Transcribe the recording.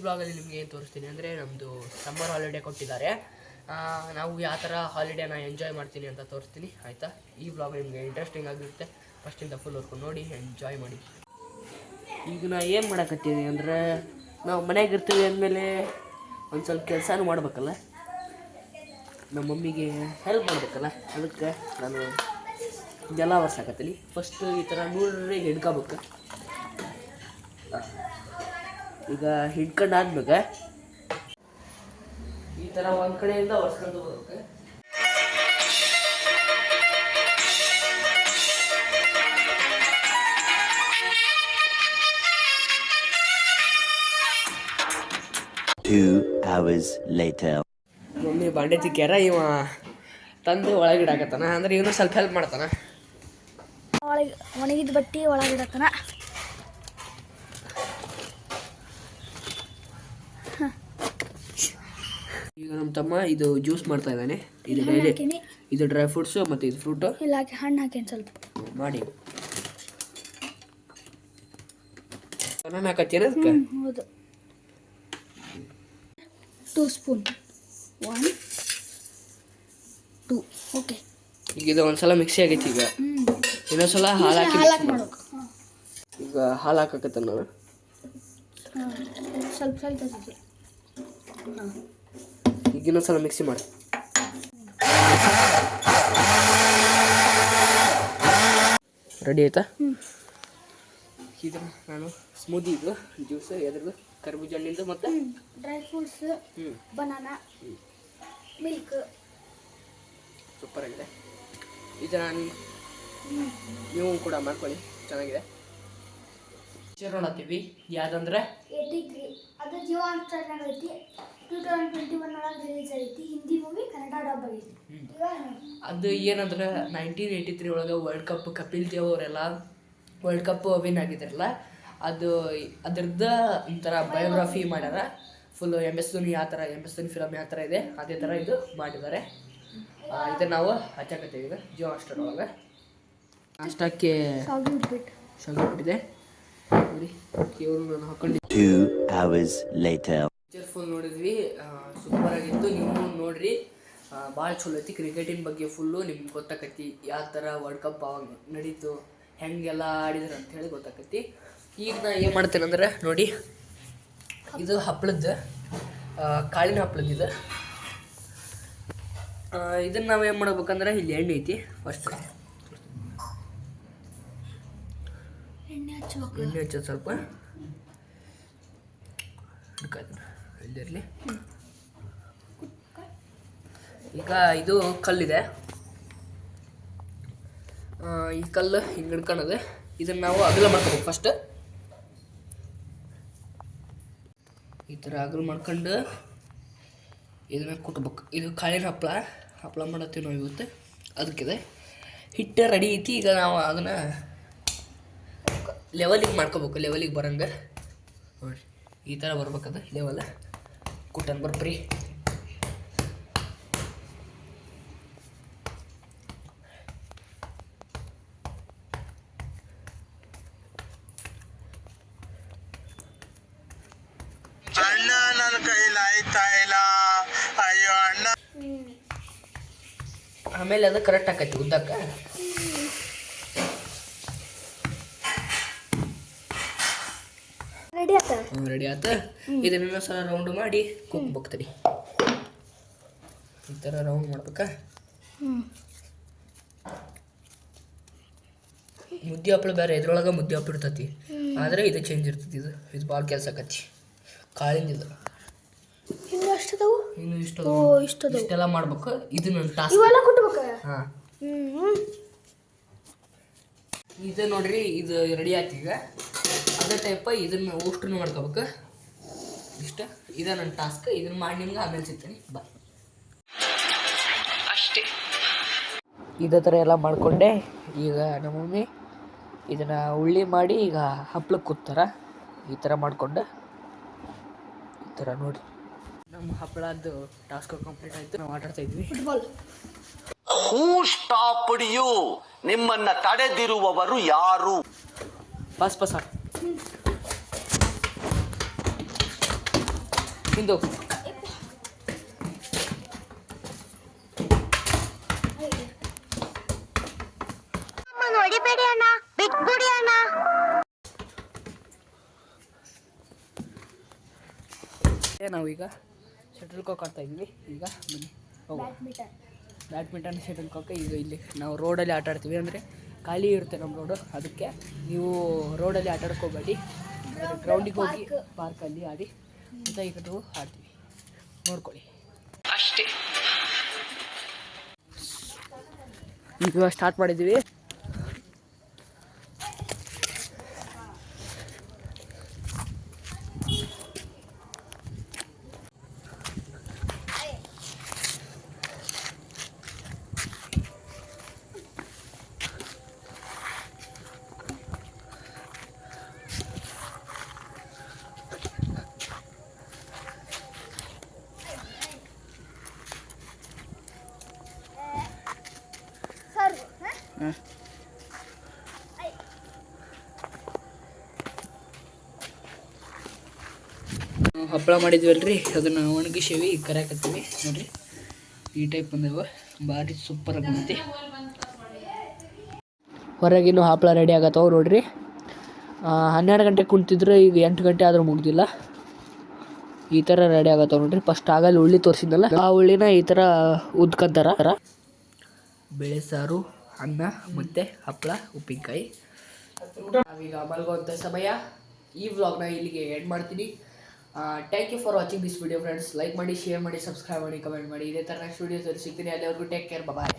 ಬ್ಲಾಗಲ್ಲಿ ನಿಮಗೆ ಏನು ತೋರಿಸ್ತೀನಿ ಅಂದರೆ ನಮ್ಮದು ಸಮ್ಮರ್ ಹಾಲಿಡೇ ಕೊಟ್ಟಿದ್ದಾರೆ. ನಾವು ಯಾವ ಥರ ಹಾಲಿಡೇನ ಎಂಜಾಯ್ ಮಾಡ್ತೀನಿ ಅಂತ ತೋರಿಸ್ತೀನಿ ಆಯಿತಾ. ಈ ಬ್ಲಾಗ್ ನಿಮಗೆ ಇಂಟ್ರೆಸ್ಟಿಂಗ್ ಆಗಿರುತ್ತೆ, ಫಸ್ಟಿಂದ ಫುಲ್ ವರ್ಕು ನೋಡಿ ಎಂಜಾಯ್ ಮಾಡಿ. ಈಗ ನಾ ಏನು ಮಾಡಕತ್ತೀನಿ ಅಂದರೆ ನಾವು ಮನೆಯಾಗ ಇರ್ತೀವಿ ಅಂದಮೇಲೆ ಒಂದು ಸ್ವಲ್ಪ ಕೆಲಸನೂ ಮಾಡ್ಬೇಕಲ್ಲ, ನಮ್ಮ ಮಮ್ಮಿಗೆ ಹೆಲ್ಪ್ ಮಾಡ್ಬೇಕಲ್ಲ, ಅದಕ್ಕೆ ನಾನು ಇದೆಲ್ಲ ವರ್ಷಾಕತ್ತೀನಿ. ಫಸ್ಟು ಈ ಥರ ನೂರಿಗೆ ಹಿಡ್ಕೋಬೇಕು. ಈಗ ಹಿಡ್ಕೊಂಡಾದ್ಮೇಲೆ ಈ ಥರ ಒಂದು ಕಡೆಯಿಂದ ಒರೆಸ್ಕೊಂಡು ಹೋಗ್ಬೇಕು. ಮಮ್ಮಿ ಬಾಂಡೆ ತಿಕ್ಕ್ಯಾರ, ಇವ ತಂದು ಒಳಗಿಡಾಕತ್ತಾನ, ಅಂದ್ರೆ ಇವನು ಸ್ವಲ್ಪ ಹೆಲ್ಪ್ ಮಾಡ್ತಾನ. ಒಣಗಿದ ಬಟ್ಟೆ ಒಳಗಿಡತಾನ. ಈಗ ನಮ್ಮ ತಮ್ಮ ಇದು ಜ್ಯೂಸ್ ಮಾಡ್ತಾ ಇದ್ದಾನೆ. ಇದು ಬೇರೆ, ಇದು ಡ್ರೈ ಫ್ರೂಟ್ಸು ಮತ್ತು ಇದು ಫ್ರೂಟು ಇಲ್ಲ ಹಾಕಿ ಹಣ್ಣು ಹಾಕೇನು ಸ್ವಲ್ಪ ಮಾಡಿ ನಾನು ಹಾಕತ್ತೀನಿ ಅದಕ್ಕೆ. ಹೌದು, 2 ಸ್ಪೂನ್ 1 2 ಓಕೆ. ಈಗ ಇದು ಒಂದ್ಸಲ ಮಿಕ್ಸಿ ಆಗೈತಿ. ಈಗ ಇನ್ನೊಂದ್ಸಲ ಹಾಲು ಹಾಕಿ ಮಾಡ್ಬೇಕು. ಈಗ ಹಾಲು ಹಾಕಕತ್ತ ನಾನು ಸ್ವಲ್ಪ ಸ್ವಲ್ಪ ಈಗ ಇನ್ನೊಂದ್ಸಲ ಮಿಕ್ಸಿ ಮಾಡಿ. ರೆಡಿ ಆಯ್ತಾ? ಇದು ನಾನು ಸ್ಮೂದಿ, ಇದು ಜ್ಯೂಸ್ ಎದ್ರದ್ದು ಕರ್ಬೂಜ ಹಣ್ಣಿಂದು ಮತ್ತು dry fruits, banana, milk, super ಆಗಿದೆ. ಇದು ನಾನು ನೀವು ಕೂಡ ಮಾಡ್ಕೊಳ್ಳಿ, ಚೆನ್ನಾಗಿದೆ. ಪಿಕ್ಚರ್ ನೋಡತ್ತೀವಿ ಯಾವ್ದಂದ್ರೆ 83 ಅದು ಜಿಯೋ ಹಾಟ್‌ಸ್ಟಾರ್ನಾಗ ಐತಿ. 2021 ಒಳಗೆ ರಿಲೀಸ್ ಐತಿ. ಹಿಂದಿ ಮೂವಿ, ಕನ್ನಡ ಡಬ್ ಆಗೈತಿ. ಅದು ಏನಂದ್ರೆ 1983 ಒಳಗೆ ವರ್ಲ್ಡ್ ಕಪ್ ಕಪಿಲ್ ದೇವ್ ಅವರೆಲ್ಲ ವರ್ಲ್ಡ್ ಕಪ್ ವಿನ್ ಆಗಿದ್ರಲ್ಲ, ಅದು ಅದರದ್ದು ಒಂಥರ ಬಯೋಗ್ರಫಿ ಮಾಡ್ಯಾರ. ಫುಲ್ಲು MS ಧೋನಿ ಯಾವ ಥರ MS ಧೋನಿ ಫಿಲಮ್ ಯಾವ ಥರ ಇದೆ ಅದೇ ಥರ ಇದು ಮಾಡಿದ್ದಾರೆ. ಇದನ್ನು ನಾವು ಹಚ್ಚಾಕತ್ತೀವಿ ಈಗ ಜಿಯೋ ಹಾಟ್‌ಸ್ಟಾರ್ ಒಳಗೆ. ಅಷ್ಟಕ್ಕೆ ಶಾಗಿಬಿಟ್ಟಿದೆ ನೋಡಿ. ಇವರು ನಾನು ಹಾಕೊಂಡು 2 hours later ಪಿಕ್ಚರ್ ಫುಲ್ ನೋಡಿದ್ವಿ, ಸೂಪರ್ ಆಗಿತ್ತು. ನೀವು ನೋಡ್ರಿ, ಭಾಳ ಚಲೋ ಐತಿ. ಕ್ರಿಕೆಟಿನ ಬಗ್ಗೆ ಫುಲ್ಲು ನಿಮ್ಗೆ ಗೊತ್ತಾಕೈತಿ, ಯಾವ ಥರ ವರ್ಲ್ಡ್ ಕಪ್ ಅವಾಗ ನಡೀತು, ಹೆಂಗೆಲ್ಲ ಆಡಿದ್ರು ಅಂಥೇಳಿ ಗೊತ್ತಾಕೈತಿ. ಈಗ ನಾ ಏನು ಮಾಡ್ತೇನೆ ಅಂದ್ರೆ ನೋಡಿ, ಇದು ಹಪ್ಪಳದ್ದು, ಕಾಳಿನ ಹಪ್ಪಳದ್ದು ಇದು. ಇದನ್ನು ನಾವು ಏನು ಮಾಡ್ಬೇಕಂದ್ರೆ ಇಲ್ಲಿ ಎಣ್ಣೆ ಐತಿ. ಫಸ್ಟ್ ಎಣ್ಣೆ ಹಚ್ಚೋದು ಸ್ವಲ್ಪ ಇಲ್ಲಿರಲಿ. ಈಗ ಇದು ಕಲ್ಲಿದೆ, ಈ ಕಲ್ಲು ಹಿಂಗೆ ಹಿಡ್ಕೊಳ್ಳೋದು. ಇದನ್ನು ನಾವು ಅಗಲ ಮಾಡ್ಕೋಬೇಕು. ಫಸ್ಟ್ ಈ ಥರ ಅಗಲ ಮಾಡ್ಕೊಂಡು ಇದನ್ನ ಕುಟ್ಬೇಕು. ಇದು ಕಾಳಿನ ಹಪ್ಪಳ ಮಾಡತ್ತೀವಿ ನಾವು ಇವತ್ತು. ಅದಕ್ಕಿದೆ ಹಿಟ್ಟು ರೆಡಿ ಐತಿ. ಈಗ ನಾವು ಅದನ್ನು ಲೆವೆಲಿಗೆ ಮಾಡ್ಕೋಬೇಕು, ಲೆವೆಲಿಗೆ ಬರಂಗೆ ನೋಡಿ. ಈ ಥರ ಬರ್ಬೇಕದು ಲೆವೆಲ್ ಕುಟ್ಟನ್ ಬರ್ಬ್ರಿ. ಅಣ್ಣ ನನ್ನ ಕೈಲಿ ಆಯ್ತಾ ಇಲ್ಲ, ಅಯ್ಯೋ ಅಣ್ಣ. ಆಮೇಲೆ ಅದು ಕರೆಕ್ಟ್ ಆಕೈತಿ ಉದ್ದಕ್ಕೆ. ರೆಡಿ ಆತ. ಇದನ್ನ ಇನ್ನೊಂದ್ಸಲ ರೌಂಡ್ ಮಾಡಿ ಕುಕ್ಬೇಕ್ತಡಿ. ಈ ಥರ ರೌಂಡ್ ಮಾಡ್ಬೇಕಾ. ಮುದ್ದೆ ಹಪ್ಪಳ ಬೇರೆ, ಇದ್ರೊಳಗೆ ಮುದ್ದೆ ಹಪ್ಪಳ ಇರ್ತೈತಿ, ಆದರೆ ಇದು ಚೇಂಜ್ ಇರ್ತೈತಿ. ಇದು ಭಾಳ ಕೆಲಸ ಆಕತಿ ಕಾಳಿಂದ. ಇದು ಇನ್ನು ಇಷ್ಟೆಲ್ಲ ಮಾಡ್ಬೇಕು. ಇದು ನನ್ನ ಟಾಸ್ಕ್. ಹಾಂ, ಇದು ನೋಡ್ರಿ, ಇದು ರೆಡಿ ಆಯ್ತು. ಈಗ ಅದೇ ಟೈಪ ಇದನ್ನು ಅಷ್ಟನ್ನು ಮಾಡ್ಕೋಬೇಕು. ಇಷ್ಟ ಇದೆ ನನ್ನ ಟಾಸ್ಕ್. ಇದನ್ನು ಮಾಡಿ ನಿಮ್ಗೆ ಆಮೇಲೆ ಸಿಗ್ತೀನಿ. ಬಾಯ್. ಅಷ್ಟೇ, ಇದೇ ಥರ ಎಲ್ಲ ಮಾಡಿಕೊಂಡೆ. ಈಗ ನಮ್ಮ ಮಮ್ಮಿ ಇದನ್ನು ಉಳ್ಳಿ ಮಾಡಿ ಈಗ ಹಪ್ಳಕ್ಕೆ ಕೂತಾರ. ಈ ಥರ ಮಾಡಿಕೊಂಡು ಈ ಥರ ನೋಡಿ ನಮ್ಮ ಹಪ್ಪಳದ್ದು ಟಾಸ್ಕ್ ಕಂಪ್ಲೀಟ್ ಆಯಿತು. ನಾವು ಆಟಾಡ್ತಾ ಇದ್ವಿ ಫುಟ್ಬಾಲ್. Who stopped you? ನಿಮ್ಮನ್ನ ತಡೆದಿರುವವರು ಯಾರು? ಪಾಸ್ ಪಾಸ್ ನಿಂದು ಹೊಡಿಬೇಡಿ ಅಣ್ಣ, ಬಿಟ್ಬಿಡಿ ಅಣ್ಣ. ನಾವೀಗ ಶಟಲ್ ಕಾಕ್ ಆಡ್ತಾ ಇದ್ವಿ. ಈಗ ಬನ್ನಿ ಹೋಗುವ. ಬ್ಯಾಡ್ಮಿಂಟನ್ ಶಟಲ್ ಕಾಕ್ ಈಗ ಇಲ್ಲಿ ನಾವು ರೋಡಲ್ಲಿ ಆಟ ಆಡ್ತೀವಿ. ಅಂದರೆ ಖಾಲಿ ಇರುತ್ತೆ ನಮ್ಮ ರೋಡು, ಅದಕ್ಕೆ ನೀವು ರೋಡಲ್ಲಿ ಆಟ ಆಡ್ಕೋಬೇಡಿ. ಗ್ರೌಂಡಿಗೆ ಹೋಗಿ ಪಾರ್ಕಲ್ಲಿ ಆಡಿ ಅಂತ ಈಗ ನಾವು ಆಡ್ತೀವಿ, ನೋಡ್ಕೊಳ್ಳಿ ಅಷ್ಟೇ. ಈಗ ಸ್ಟಾರ್ಟ್ ಮಾಡಿದ್ದೀವಿ. ಹಪ್ಪಳ ಮಾಡಿದ್ವಲ್ರಿ, ಅದನ್ನು ಒಣಗಿಸೇವಿ, ಕರಿಯಾಕತ್ತೀವಿ ನೋಡಿರಿ. ಈ ಟೈಪ್ ಬಂದವ, ಭಾರಿ ಸೂಪರಾಗಿ ಬಂದೈತಿ. ಹೊರಗಿನ್ನೂ ಹಪ್ಪಳ ರೆಡಿ ಆಗತ್ತವ ನೋಡಿರಿ. 12 ಗಂಟೆಗೆ ಕುಂತಿದ್ರೆ ಈಗ 8 ಗಂಟೆ ಆದರೂ ಮುಗ್ದಿಲ್ಲ. ಈ ಥರ ರೆಡಿ ಆಗತ್ತವ ನೋಡಿರಿ. ಫಸ್ಟ್ ಆಗಲ್ಲಿ ಉಳ್ಳಿ ತೋರಿಸಿದ್ನಲ್ಲ, ಆ ಉಳ್ಳಿನ ಈ ಥರ ಉದ್ಕೊಂತಾರ. ಬೇಳೆ ಸಾರು, ಅನ್ನ ಮತ್ತು ಹಪ್ಪಳ, ಉಪ್ಪಿನಕಾಯಿ. ನಾವೀಗ ಮಲಗುವಂಥ ಸಮಯ. ಈ ವ್ಲಾಗ್ನ ಇಲ್ಲಿಗೆ ಎಂಡ್ ಮಾಡ್ತೀನಿ. Thank you for watching this video friends. Like ಮಾಡಿ, ಶೇರ್ ಮಾಡಿ, ಸಬ್ಸ್ಕ್ರೈಬ್ ಮಾಡಿ, ಕಮೆಂಟ್ ಮಾಡಿ. ಇದೇ ಥರ ನೆಕ್ಸ್ಟ್ ವೀಡಿಯೋಸಲ್ಲಿ ಸಿಗ್ತೀನಿ. ಅಲ್ಲಿವರೆಗೂ ಟೇಕ್ ಕೇರ್, ಬಾಯ್.